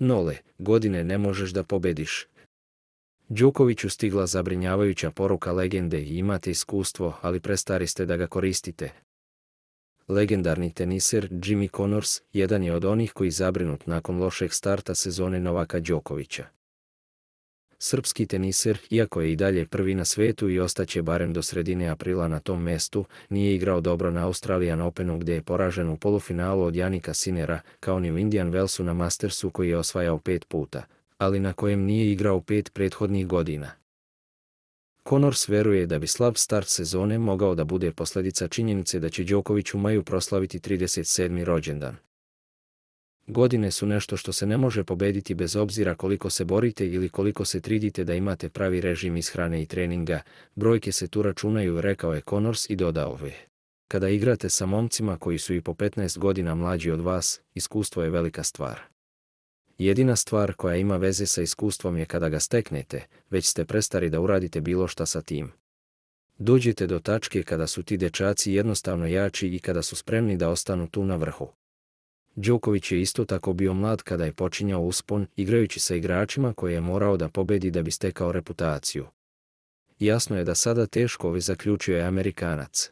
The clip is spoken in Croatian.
Nole, godine ne možeš da pobediš. Đokoviću stigla zabrinjavajuća poruka legende i imate iskustvo, ali prestari ste da ga koristite. Legendarni teniser Jimmy Connors jedan je od onih koji zabrinut nakon lošeg starta sezone Novaka Đokovića. Srpski teniser, iako je i dalje prvi na svetu i ostaće barem do sredine aprila na tom mestu, nije igrao dobro na Australian Openu gdje je poražen u polufinalu od Jannika Sinnera, kao ni u Indian Wellsu na Mastersu koji je osvajao 5 puta, ali na kojem nije igrao 5 prethodnih godina. Connors veruje da bi slab start sezone mogao da bude posljedica činjenice da će Đoković u maju proslaviti 37. rođendan. Godine su nešto što se ne može pobediti bez obzira koliko se borite ili koliko se trudite da imate pravi režim ishrane i treninga, brojke se tu računaju, rekao je Connors i dodao je. Kada igrate sa momcima koji su i po 15 godina mlađi od vas, iskustvo je velika stvar. Jedina stvar koja ima veze sa iskustvom je kada ga steknete, već ste prestari da uradite bilo šta sa tim. Dođite do tačke kada su ti dečaci jednostavno jači i kada su spremni da ostanu tu na vrhu. Đoković je isto tako bio mlad kada je počinjao uspon, igrajući sa igračima koje je morao da pobedi da bi stekao reputaciju. Jasno je da sada teško zaključio je Amerikanac.